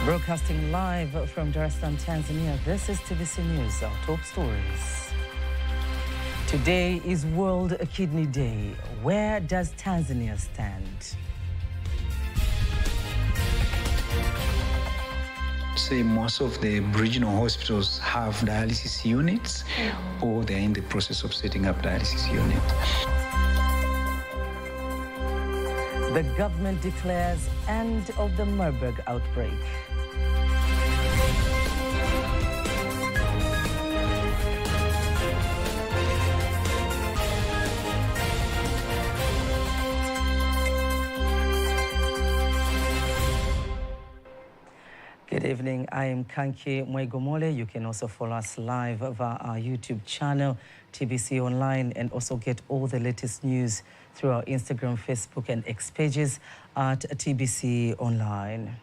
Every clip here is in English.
Broadcasting live from Dar es Salaam, Tanzania, this is TBC News, our top stories. Today is World Kidney Day. Where does Tanzania stand? Say most of the regional hospitals have dialysis units or they're in the process of setting up dialysis units. The government declares end of the Marburg outbreak. Good evening, I am Kanki Mwegomole. You can also follow us live via our YouTube channel, TBC Online, and also get all the latest news through our Instagram, Facebook, and X pages at TBC Online.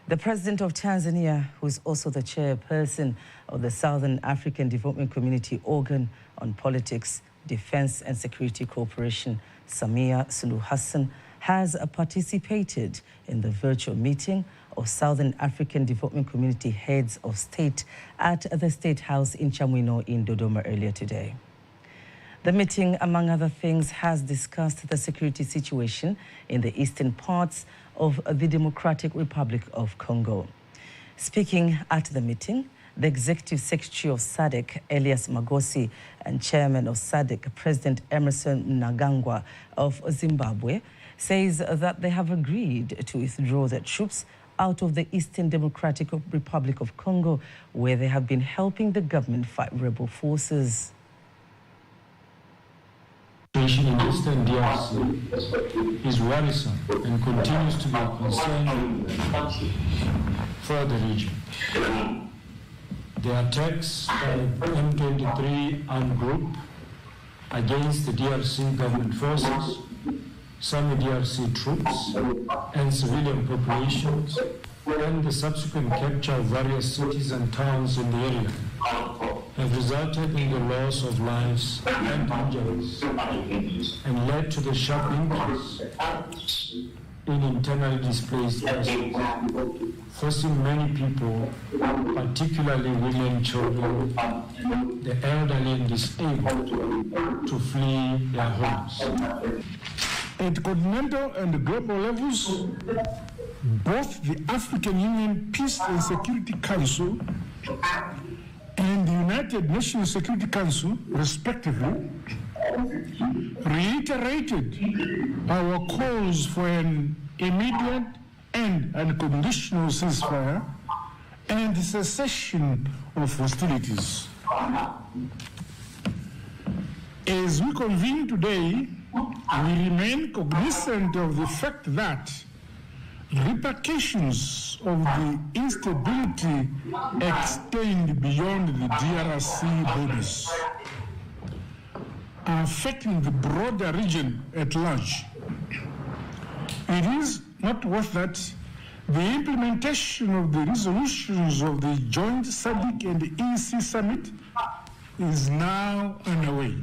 The President of Tanzania, who is also the chairperson of the Southern African Development Community Organ on Politics, Defense and Security Cooperation, Samia Suluhu Hassan, has participated in the virtual meeting of Southern African Development Community Heads of State at the State House in Chamwino in Dodoma earlier today. The meeting, among other things, has discussed the security situation in the eastern parts of the Democratic Republic of Congo. Speaking at the meeting, the Executive Secretary of SADC, Elias Magosi, and Chairman of SADC, President Emerson Mnangagwa of Zimbabwe, says that they have agreed to withdraw their troops out of the Eastern Democratic Republic of Congo, where they have been helping the government fight rebel forces. The situation in Eastern DRC is worrisome and continues to be a concern for the region. The attacks by M23 armed group against the DRC government forces, some DRC troops and civilian populations, and the subsequent capture of various cities and towns in the area have resulted in the loss of lives and injuries and led to the sharp increase in internally displaced persons, forcing many people, particularly women, children, the elderly and disabled, to flee their homes. At continental and global levels, both the African Union Peace and Security Council and the United Nations Security Council, respectively, reiterated our calls for an immediate and unconditional ceasefire and cessation of hostilities. As we convene today, we remain cognizant of the fact that repercussions of the instability extend beyond the DRC borders, are affecting the broader region at large. It is noteworthy that the implementation of the resolutions of the joint SADC and EC summit is now underway.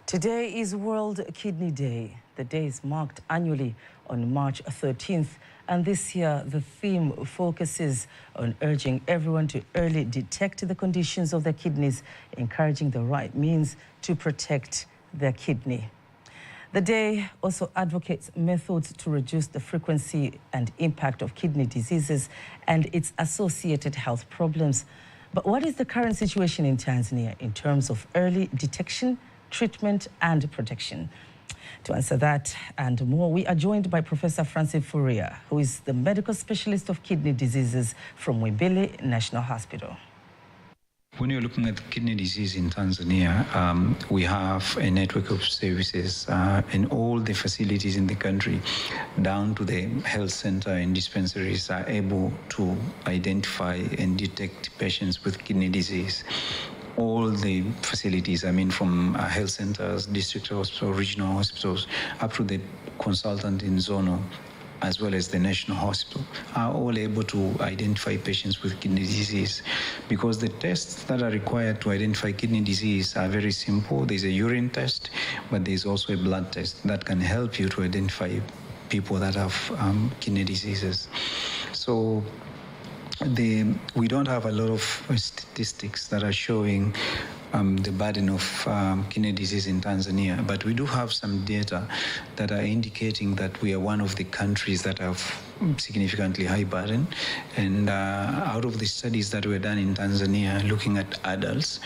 Today is World Kidney Day. The day is marked annually on March 13th, and this year the theme focuses on urging everyone to early detect the conditions of their kidneys, encouraging the right means to protect their kidney. The day also advocates methods to reduce the frequency and impact of kidney diseases and its associated health problems. But what is the current situation in Tanzania in terms of early detection, treatment and protection? To answer that and more, we are joined by Professor Francis Furia, who is the medical specialist of kidney diseases from Muhimbili National Hospital. When you're looking at kidney disease in Tanzania, we have a network of services and all the facilities in the country, down to the health center and dispensaries, are able to identify and detect patients with kidney disease. All the facilities, from health centers, district hospitals, regional hospitals, up to the consultant in Zono, as well as the National Hospital, are all able to identify patients with kidney disease, because the tests that are required to identify kidney disease are very simple. There's a urine test, but there's also a blood test that can help you to identify people that have kidney diseases. So we don't have a lot of statistics that are showing the burden of kidney disease in Tanzania, but we do have some data that are indicating that we are one of the countries that have significantly high burden. And out of the studies that were done in Tanzania looking at adults,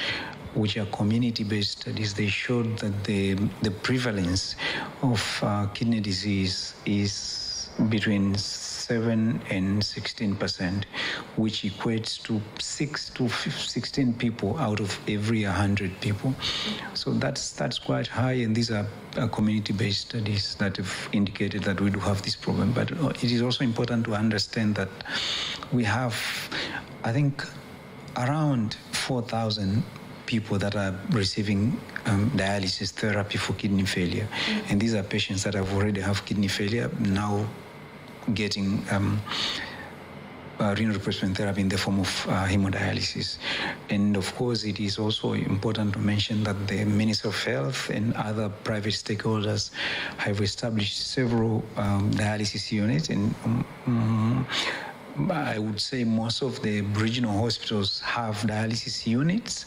which are community-based studies, they showed that the prevalence of kidney disease is between 7 and 16%, which equates to 6 to 16 people out of every 100 people. So that's quite high, and these are community-based studies that have indicated that we do have this problem. But it is also important to understand that we have, I think, around 4,000 people that are receiving dialysis therapy for kidney failure. And these are patients that have already have kidney failure, now getting renal replacement therapy in the form of hemodialysis. And of course, it is also important to mention that the Ministry of Health and other private stakeholders have established several dialysis units, and I would say most of the regional hospitals have dialysis units,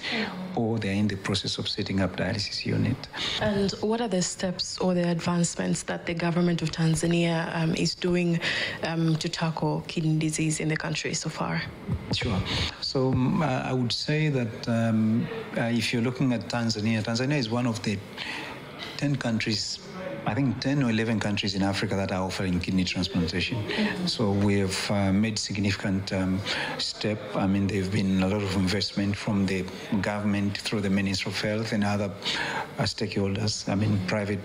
or they're in the process of setting up dialysis unit. And what are the steps or the advancements that the government of Tanzania is doing to tackle kidney disease in the country so far? Sure. So I would say that if you're looking at Tanzania, Tanzania is one of the 10 countries, I think 10 or 11 countries in Africa that are offering kidney transplantation. So we have made significant step. I mean, there have been a lot of investment from the government through the Ministry of Health and other stakeholders, I mean, private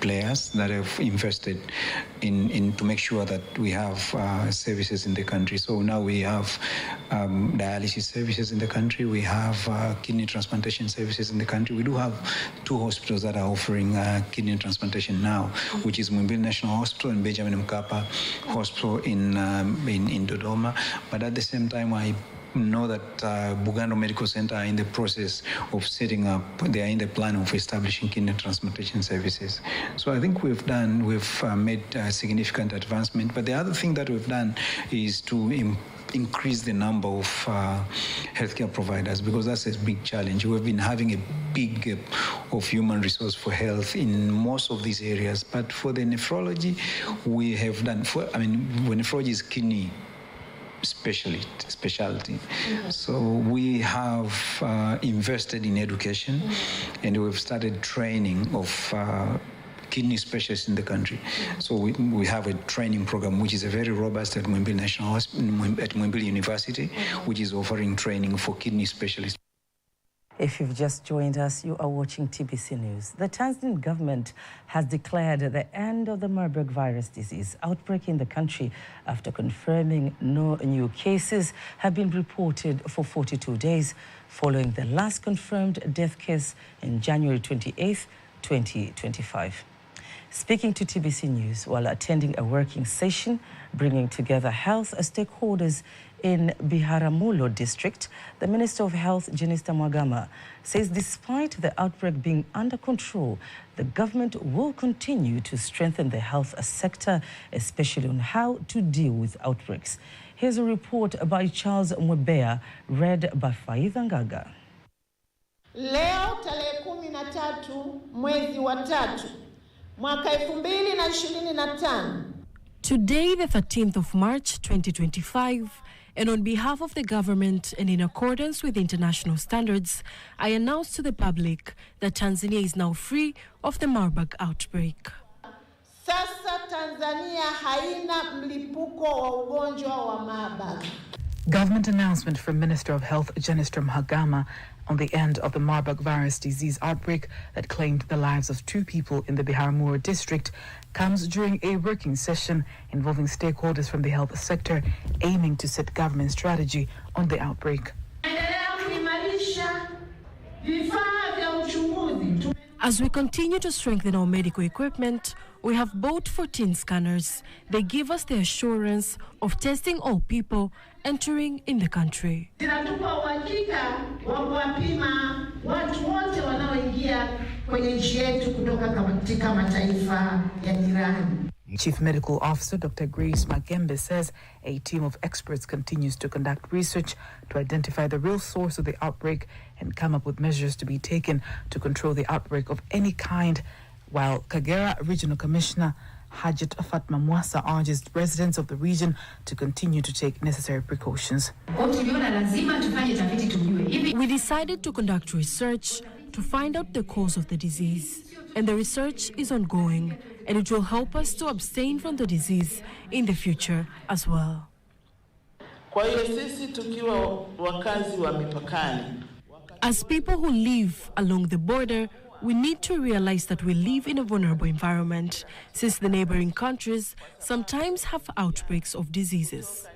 players that have invested in to make sure that we have services in the country. So now we have dialysis services in the country. We have kidney transplantation services in the country. We do have 2 hospitals that are offering kidney transplantation now, which is Muhimbili National Hospital and Benjamin Mkapa Hospital in Dodoma. But at the same time, I know that Bugando Medical Center are in the process of setting up, they are in the plan of establishing kidney transplantation services. So I think we've made significant advancement. But the other thing that we've done is to increase the number of healthcare providers, because that's a big challenge. We've been having a big gap of human resource for health in most of these areas. But for the nephrology, we have done, when nephrology is kidney specialty. So we have invested in education, and we've started training of kidney specialists in the country. So we have a training program which is a very robust at Muhimbili National Hospital, at Muhimbili University, which is offering training for kidney specialists. If you've just joined us, you are watching TBC News. The Tanzanian government has declared the end of the Marburg virus disease outbreak in the country after confirming no new cases have been reported for 42 days, following the last confirmed death case in January 28, 2025. Speaking to TBC News while attending a working session bringing together health stakeholders in Biharamulo district, the Minister of Health, Jenista Mhagama, says despite the outbreak being under control, the government will continue to strengthen the health sector, especially on how to deal with outbreaks. Here's a report by Charles Mwebea, read by Faidha Ngaga. Leo tarehe 13 mwezi wa 3 mwaka 2025. Today, the 13th of March, 2025, and on behalf of the government and in accordance with international standards, I announce to the public that Tanzania is now free of the Marburg outbreak. Sasa Tanzania haina mlipuko wa ugonjwa wa Marburg. Government announcement from Minister of Health Jenista Mhagama on the end of the Marburg virus disease outbreak that claimed the lives of 2 people in the Biharamulo district comes during a working session involving stakeholders from the health sector aiming to set government strategy on the outbreak. As we continue to strengthen our medical equipment, we have bought 14 scanners. They give us the assurance of testing all people entering in the country. Chief Medical Officer Dr. Grace Magembe says a team of experts continues to conduct research to identify the real source of the outbreak and come up with measures to be taken to control the outbreak of any kind, while Kagera Regional Commissioner Hajat Fatma Mwasa urges residents of the region to continue to take necessary precautions. We decided to conduct research to find out the cause of the disease, and the research is ongoing, and it will help us to abstain from the disease in the future as well. As people who live along the border, we need to realize that we live in a vulnerable environment, since the neighboring countries sometimes have outbreaks of diseases.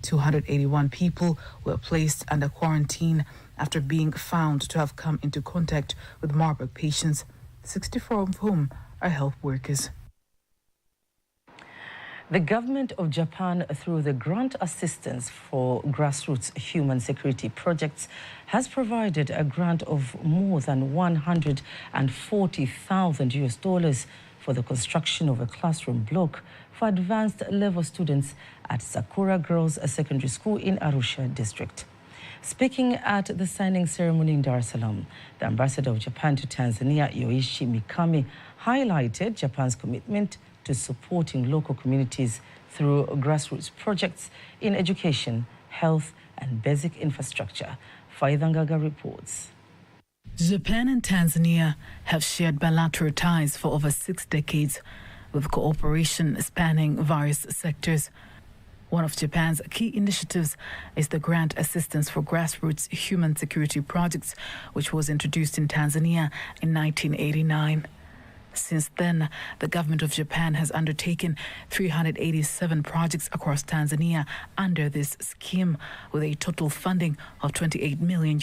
281 people were placed under quarantine after being found to have come into contact with Marburg patients, 64 of whom are health workers. The government of Japan, through the Grant Assistance for Grassroots Human Security Projects, has provided a grant of more than $140,000 for the construction of a classroom block for advanced level students at Sakura Girls Secondary School in Arusha district. Speaking at the signing ceremony in Dar es Salaam, the ambassador of Japan to Tanzania, Yoichi Mikami, highlighted Japan's commitment to supporting local communities through grassroots projects in education, health, and basic infrastructure. Faithangaga reports. Japan and Tanzania have shared bilateral ties for over 6 decades, with cooperation spanning various sectors. One of Japan's key initiatives is the Grant Assistance for Grassroots Human Security Projects, which was introduced in Tanzania in 1989. Since then, the government of Japan has undertaken 387 projects across Tanzania under this scheme, with a total funding of $28 million.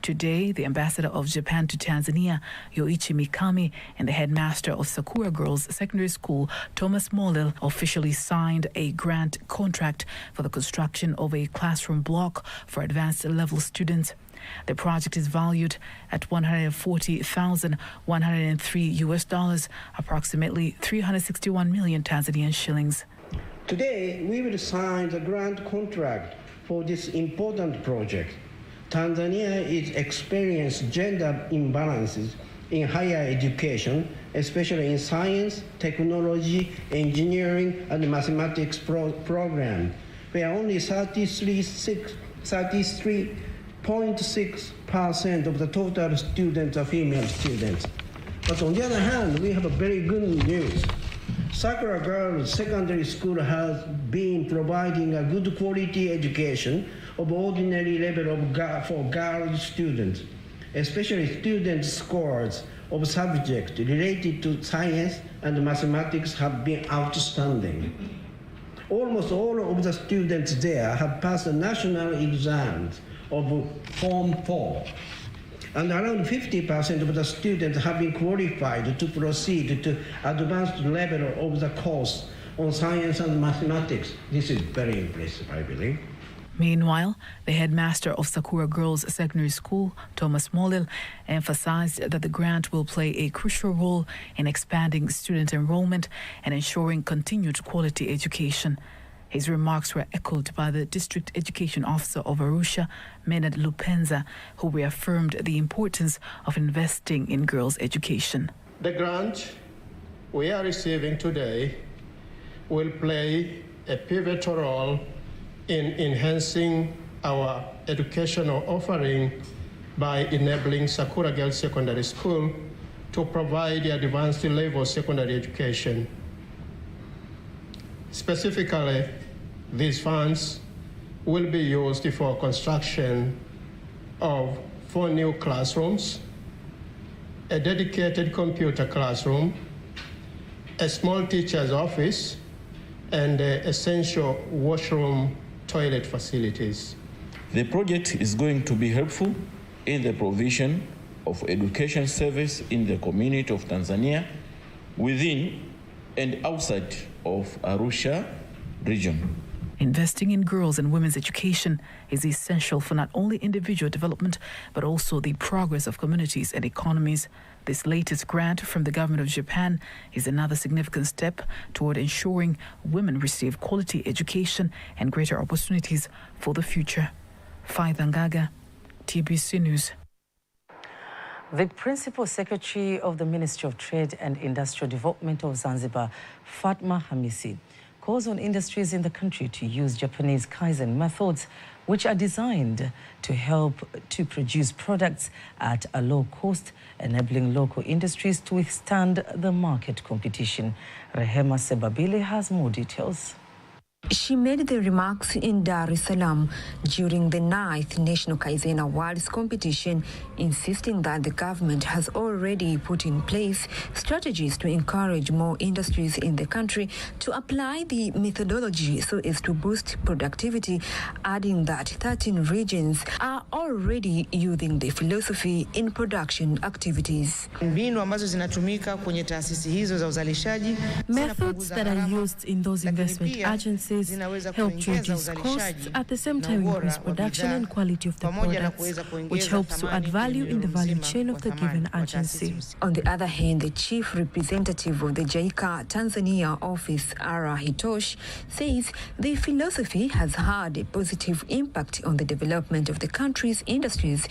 Today, the ambassador of Japan to Tanzania, Yoichi Mikami, and the headmaster of Sakura Girls Secondary School, Thomas Molil, officially signed a grant contract for the construction of a classroom block for advanced level students. The project is valued at $140,103, approximately 361 million Tanzanian shillings. Today, we will sign the grant contract for this important project. Tanzania is experiencing gender imbalances in higher education, especially in science, technology, engineering, and mathematics program, where only 33.6% of the total students are female students. But on the other hand, we have a very good news. Sakura Girls Secondary School has been providing a good quality education of ordinary level for girl students, especially student scores of subjects related to science and mathematics have been outstanding. Almost all of the students there have passed the national exams of Form 4. And around 50% of the students have been qualified to proceed to advanced level of the course on science and mathematics. This is very impressive, I believe. Meanwhile, the headmaster of Sakura Girls Secondary School, Thomas Molil, emphasized that the grant will play a crucial role in expanding student enrollment and ensuring continued quality education. His remarks were echoed by the District Education Officer of Arusha, Menad Lupenza, who reaffirmed the importance of investing in girls' education. The grant we are receiving today will play a pivotal role in enhancing our educational offering by enabling Sakura Girls Secondary School to provide advanced level secondary education. Specifically, these funds will be used for construction of 4 new classrooms, a dedicated computer classroom, a small teacher's office, and essential washroom toilet facilities. The project is going to be helpful in the provision of education service in the community of Tanzania, within and outside of Arusha region. Investing in girls' and women's education is essential for not only individual development, but also the progress of communities and economies. This latest grant from the government of Japan is another significant step toward ensuring women receive quality education and greater opportunities for the future. Faitha Ngaga, TBC News. The Principal Secretary of the Ministry of Trade and Industrial Development of Zanzibar, Fatma Hamisi, calls on industries in the country to use Japanese Kaizen methods, which are designed to help to produce products at a low cost, enabling local industries to withstand the market competition. Rehema Sebabili has more details. She made the remarks in Dar es Salaam during the 9th National Kaizen Awards competition, insisting that the government has already put in place strategies to encourage more industries in the country to apply the methodology so as to boost productivity, adding that 13 regions are already using the philosophy in production activities. Methods that are used in those investment agencies help to reduce costs, at the same time increase production and quality of the products, which helps to add value in the value chain of the given agency. On the other hand, the chief representative of the JICA Tanzania office, Ara Hitosh, says the philosophy has had a positive impact on the development of the country's industries,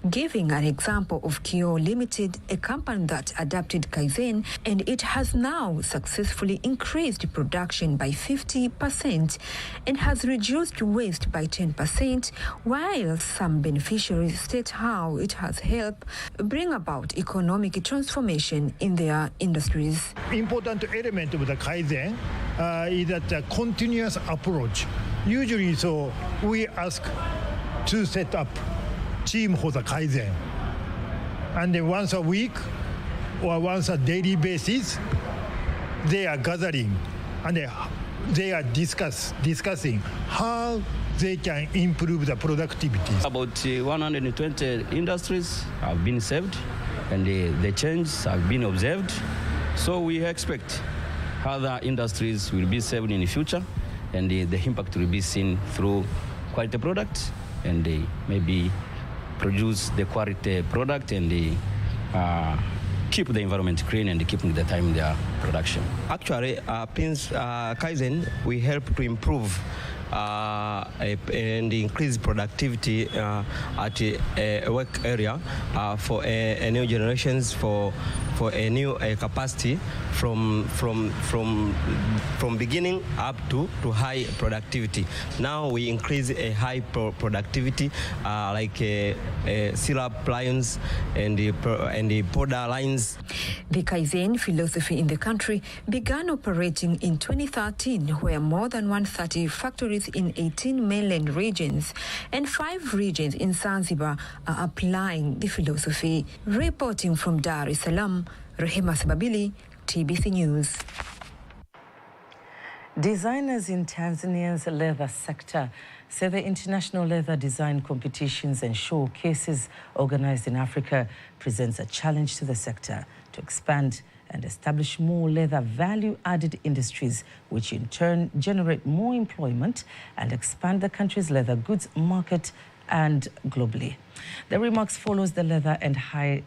giving an example of Kyo Limited, a company that adapted Kaizen, and it has now successfully increased production by 50% and has reduced waste by 10%, while some beneficiaries state how it has helped bring about economic transformation in their industries. Important element of the Kaizen is that a continuous approach. Usually, so we ask to set up team for the Kaizen, and then once a week or once a daily basis, they are gathering and they are discussing how they can improve the productivity. About 120 industries have been saved, and the changes have been observed. So we expect other industries will be saved in the future, and the impact will be seen through quality products, and they maybe produce the quality product and keep the environment clean and keeping the time in their production. Actually, Kaizen will help to improve and increase productivity at a work area for a new generations, for a new capacity from beginning up to high productivity. Now we increase a high productivity like syrup lines and the powder lines. The Kaizen philosophy in the country began operating in 2013, where more than 130 factories in 18 mainland regions and 5 regions in Zanzibar are applying the philosophy. Reporting from Dar es Salaam, Rehema Sebabili, TBC News. Designers in Tanzania's leather sector say the international leather design competitions and showcases organized in Africa presents a challenge to the sector to expand and establish more leather value-added industries, which in turn generate more employment and expand the country's leather goods market and globally. The remarks follows the Leather and Hide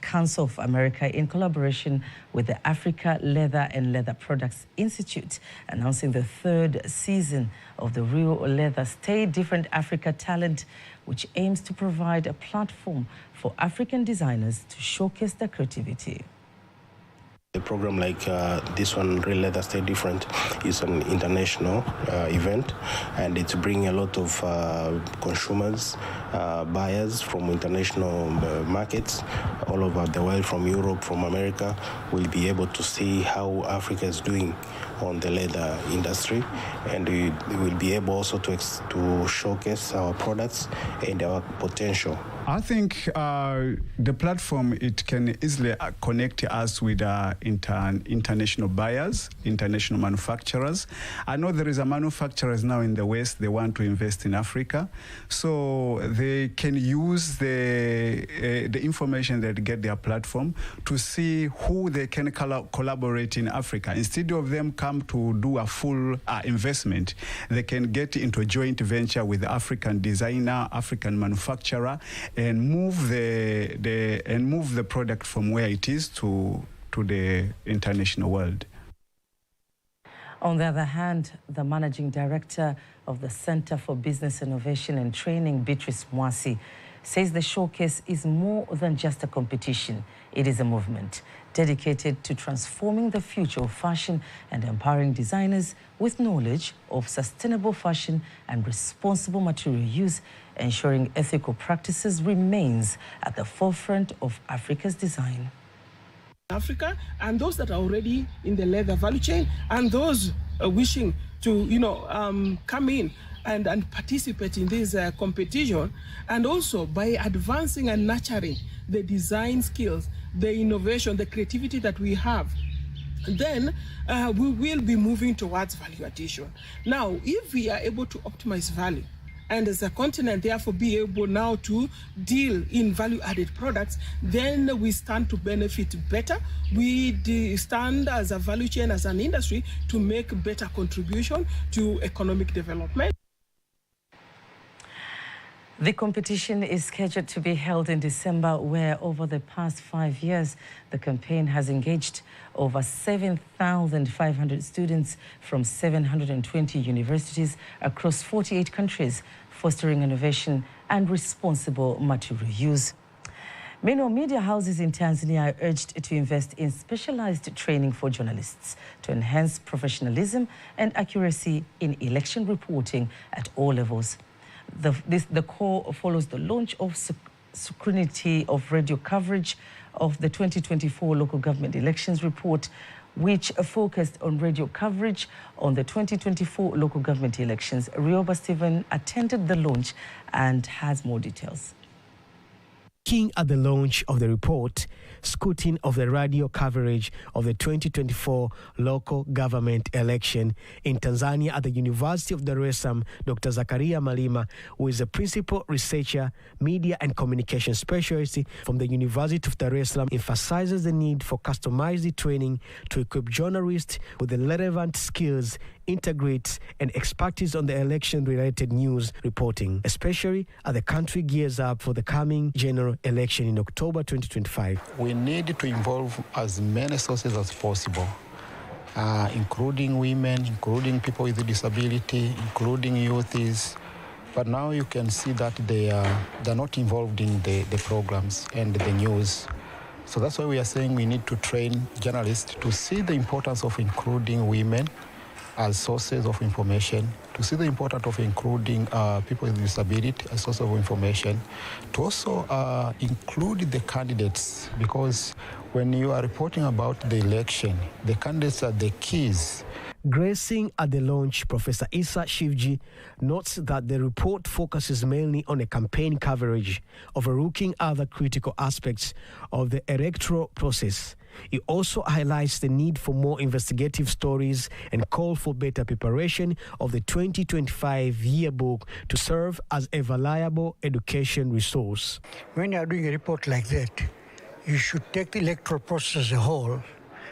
Council of America, in collaboration with the Africa Leather and Leather Products Institute, announcing the 3rd season of the Real Leather Stay Different Africa Talent, which aims to provide a platform for African designers to showcase their creativity. A program like this one, Real Leather Stay Different, is an international event, and it's bringing a lot of consumers, buyers from international markets all over the world, from Europe, from America, will be able to see how Africa is doing on the leather industry, and we will be able also to showcase our products and our potential. I think the platform, it can easily connect us with international buyers, international manufacturers. I know there is a manufacturers now in the West, they want to invest in Africa. So they can use the information that get their platform to see who they can collaborate in Africa. Instead of them come come to do a full investment, they can get into a joint venture with the African designer, African manufacturer, and move the product from where it is to the international world. On the other hand, the managing director of the Center for Business Innovation and Training, Beatrice Mwasi, says the showcase is more than just a competition. It is a movement dedicated to transforming the future of fashion and empowering designers with knowledge of sustainable fashion and responsible material use, ensuring ethical practices remains at the forefront of Africa's design. Africa, and those that are already in the leather value chain, and those wishing to, come in and participate in this competition, and also by advancing and nurturing the design skills, the innovation, the creativity that we have, then we will be moving towards value addition. Now, if we are able to optimize value, and as a continent, therefore, be able now to deal in value-added products, then we stand to benefit better. We stand as a value chain, as an industry, to make better contribution to economic development. The competition is scheduled to be held in December, where over the past 5 years, the campaign has engaged over 7,500 students from 720 universities across 48 countries, fostering innovation and responsible material use. Many media houses in Tanzania are urged to invest in specialized training for journalists to enhance professionalism and accuracy in election reporting at all levels. The call follows the launch of scrutiny of radio coverage of the 2024 local government elections report, which focused on radio coverage on the 2024 local government elections. Rioba Stephen attended the launch and has more details. Speaking at the launch of the report, scrutiny of the radio coverage of the 2024 local government election in Tanzania at the University of Dar es Salaam, Dr. Zakaria Malima, who is a principal researcher, media and communication specialist from the University of Dar es Salaam, emphasizes the need for customized training to equip journalists with the relevant skills, integrates and expertise on the election-related news reporting, especially as the country gears up for the coming general election in October 2025. We need to involve as many sources as possible, including women, including people with disability, including youths. But now you can see that they're not involved in the programs and the news. So that's why we are saying we need to train journalists to see the importance of including women as sources of information, to see the importance of including people with disability as source of information, to also include the candidates, because when you are reporting about the election, the candidates are the keys. Gracing at the launch, Professor Issa Shivji notes that the report focuses mainly on a campaign coverage, overlooking other critical aspects of the electoral process. It also highlights the need for more investigative stories and call for better preparation of the 2025 yearbook to serve as a reliable education resource. When you are doing a report like that, you should take the electoral process as a whole,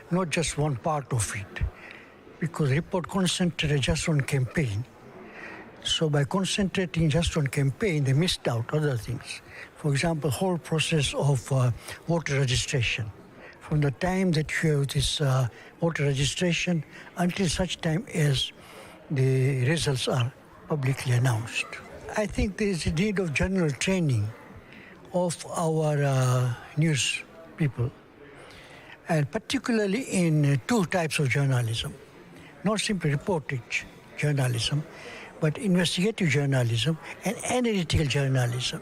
not just one part of it, because the report concentrated just on campaign. So by concentrating just on campaign, they missed out other things. For example, whole process of voter registration. From the time that you have this voter registration until such time as the results are publicly announced. I think there is a need of general training of our news people, and particularly in two types of journalism. Not simply reportage journalism, but investigative journalism and analytical journalism.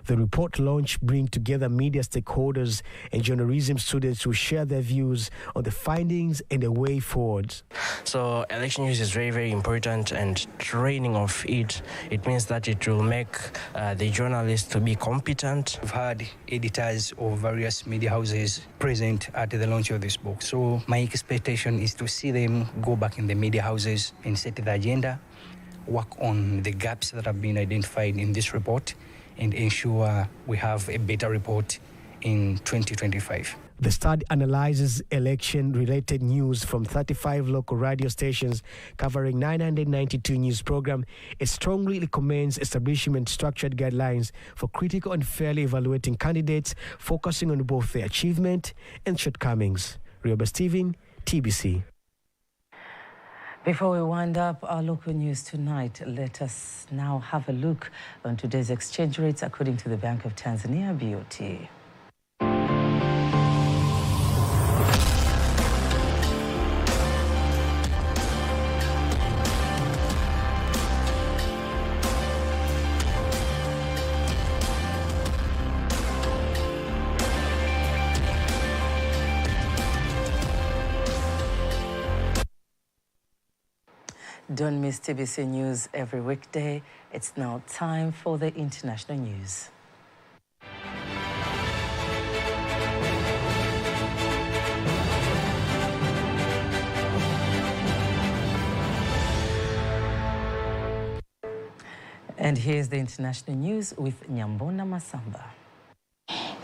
The report launch brings together media stakeholders and journalism students who share their views on the findings and the way forward. So election news is very, very important, and training of it means that it will make the journalists to be competent. We've had editors of various media houses present at the launch of this book. So my expectation is to see them go back in the media houses and set the agenda, work on the gaps that have been identified in this report, and ensure we have a better report in 2025. The study analyzes election-related news from 35 local radio stations covering 992 news programs. It strongly recommends establishment structured guidelines for critical and fairly evaluating candidates, focusing on both their achievement and shortcomings. Rioba Steven, TBC. Before we wind up our local news tonight, let us now have a look on today's exchange rates according to the Bank of Tanzania, BOT. Don't miss TBC News every weekday. It's now time for the international news. And here's the international news with Nyambona Masamba.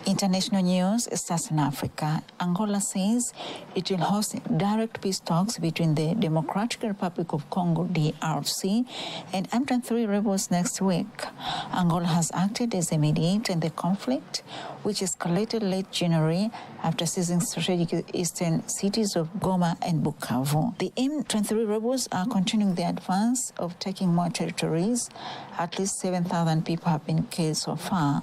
International news starts in Africa. Angola says it will host direct peace talks between the Democratic Republic of Congo, DRC, and M23 rebels next week. Angola has acted as a mediator in the conflict, which escalated late January after seizing strategic eastern cities of Goma and Bukavu. The M23 rebels are continuing the advance of taking more territories. At least 7,000 people have been killed so far.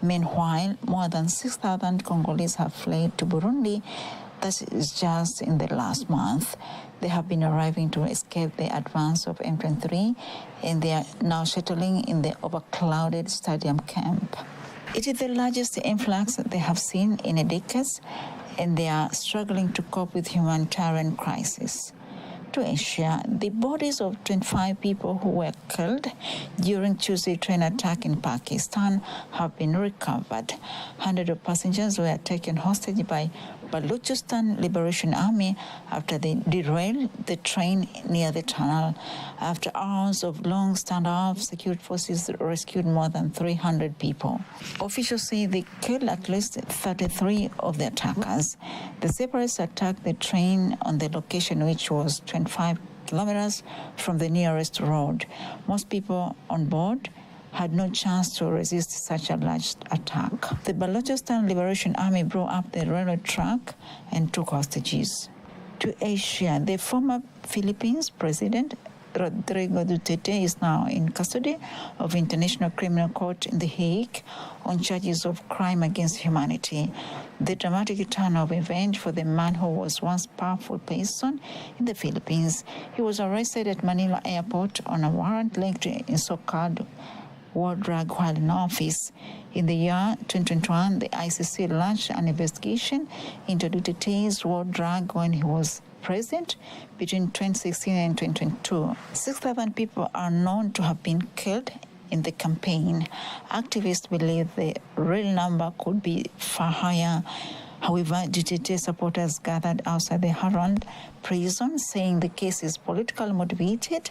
Meanwhile, more than 6,000 Congolese have fled to Burundi. That is just in the last month. They have been arriving to escape the advance of M23, and they are now settling in the overcrowded stadium camp. It is the largest influx that they have seen in a decade, and they are struggling to cope with humanitarian crisis. To Asia, the bodies of 25 people who were killed during Tuesday's train attack in Pakistan have been recovered. Hundreds of passengers were taken hostage by Balochistan Liberation Army after they derailed the train near the tunnel. After hours of long standoff, security forces rescued more than 300 people. Officials say they killed at least 33 of the attackers. The separatists attacked the train on the location, which was 25 kilometers from the nearest road. Most people on board had no chance to resist such a large attack. The Balochistan Liberation Army blew up the railway track and took hostages. To Asia, the former Philippines president, Rodrigo Duterte, is now in custody of International Criminal Court in The Hague on charges of crime against humanity. The dramatic turn of events for the man who was once a powerful person in the Philippines. He was arrested at Manila Airport on a warrant linked in so-called war drug while in office. In the year 2021, the ICC launched an investigation into Duterte's war drug when he was president between 2016 and 2022. 6,000 people are known to have been killed in the campaign. Activists believe the real number could be far higher. However, Duterte supporters gathered outside the Harand prison, saying the case is politically motivated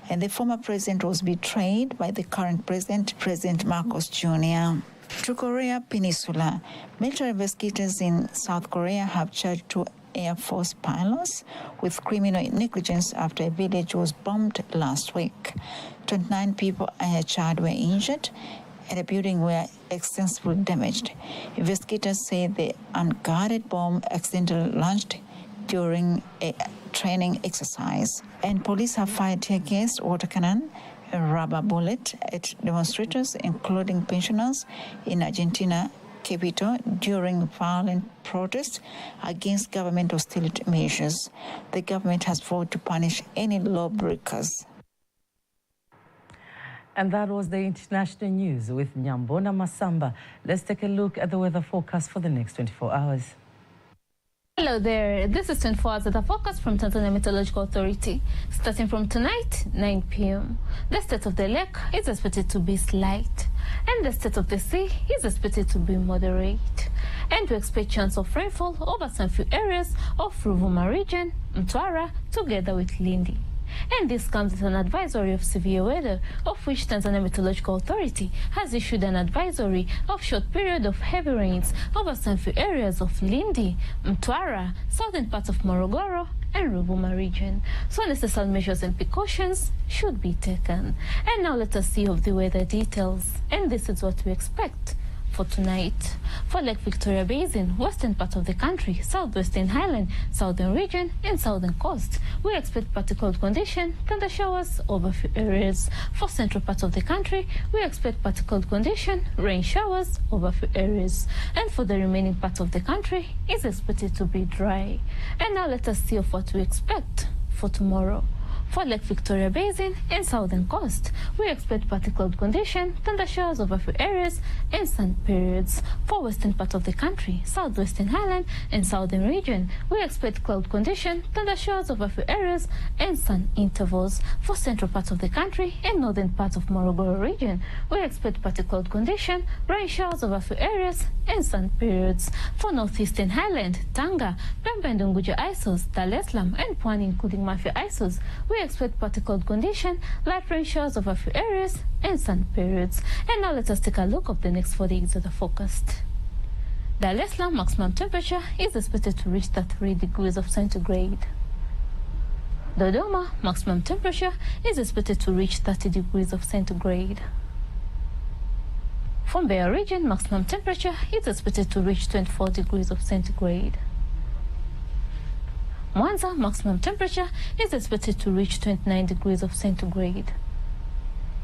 and the former president was betrayed by the current president, President Marcos Jr. To Korea Peninsula, military investigators in South Korea have charged 2 Air Force pilots with criminal negligence after a village was bombed last week. 29 people and a child were injured, and a building were extensively damaged. Investigators say the unguarded bomb accidentally launched during a training exercise. And police have fired tear gas, water cannon, and rubber bullet at demonstrators, including pensioners in Argentina capital, during violent protests against government hostility measures. The government has vowed to punish any lawbreakers. And that was the international news with Nyambona Masamba. Let's take a look at the weather forecast for the next 24 hours. Hello there, this is 24 Hours Weather Forecast from Tanzania Meteorological Authority. Starting from tonight, 9 p.m. The state of the lake is expected to be slight, and the state of the sea is expected to be moderate. And we expect chance of rainfall over some few areas of Ruvuma region, Mtwara, together with Lindi. And this comes with an advisory of severe weather, of which Tanzania Meteorological Authority has issued an advisory of short period of heavy rains over some few areas of Lindi, Mtwara, southern parts of Morogoro, and Ruvuma region. So necessary measures and precautions should be taken. And now let us see of the weather details. And this is what we expect for tonight. For Lake Victoria Basin, western part of the country, southwestern highland, southern region, and southern coast, we expect partly cold condition, thunder showers over a few areas. For central part of the country, we expect partly cold condition, rain showers over a few areas. And for the remaining part of the country, it's expected to be dry. And now let us see of what we expect for tomorrow. For Lake Victoria Basin and southern coast, we expect partly cloud condition, thunder showers over a few areas, and sun periods. For western part of the country, southwestern highland, and southern region, we expect cloud condition, thunder showers over a few areas, and sun intervals. For central parts of the country and northern part of Morogoro region, we expect partly cloud condition, rain showers over a few areas, and sun periods. For northeastern highland, Tanga, Pemba and Unguja ISOs, Dar es Salaam, and Pwani including Mafia ISOs, we expect partly cold condition, light rain showers over a few areas, and sun periods. And now let us take a look at the next 4 days of the forecast. Dar es Salaam maximum temperature is expected to reach 33 degrees of centigrade. Dodoma maximum temperature is expected to reach 30 degrees of centigrade. For Mbeya region, maximum temperature is expected to reach 24 degrees of centigrade. Mwanza maximum temperature is expected to reach 29 degrees of centigrade.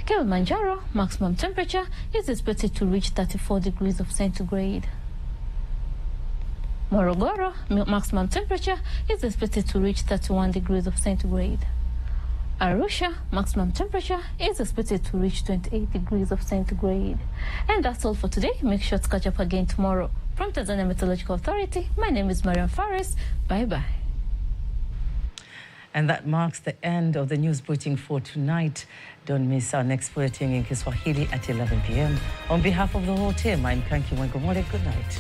Kilimanjaro maximum temperature is expected to reach 34 degrees of centigrade. Morogoro maximum temperature is expected to reach 31 degrees of centigrade. Arusha maximum temperature is expected to reach 28 degrees of centigrade. And that's all for today. Make sure to catch up again tomorrow. From Tanzania Meteorological Authority, my name is Mariam Fares. Bye-bye. And that marks the end of the news bulletin for tonight. Don't miss our next bulletin in Kiswahili at 11 p.m. On behalf of the whole team, I'm Kanki Mwengomole. Good night.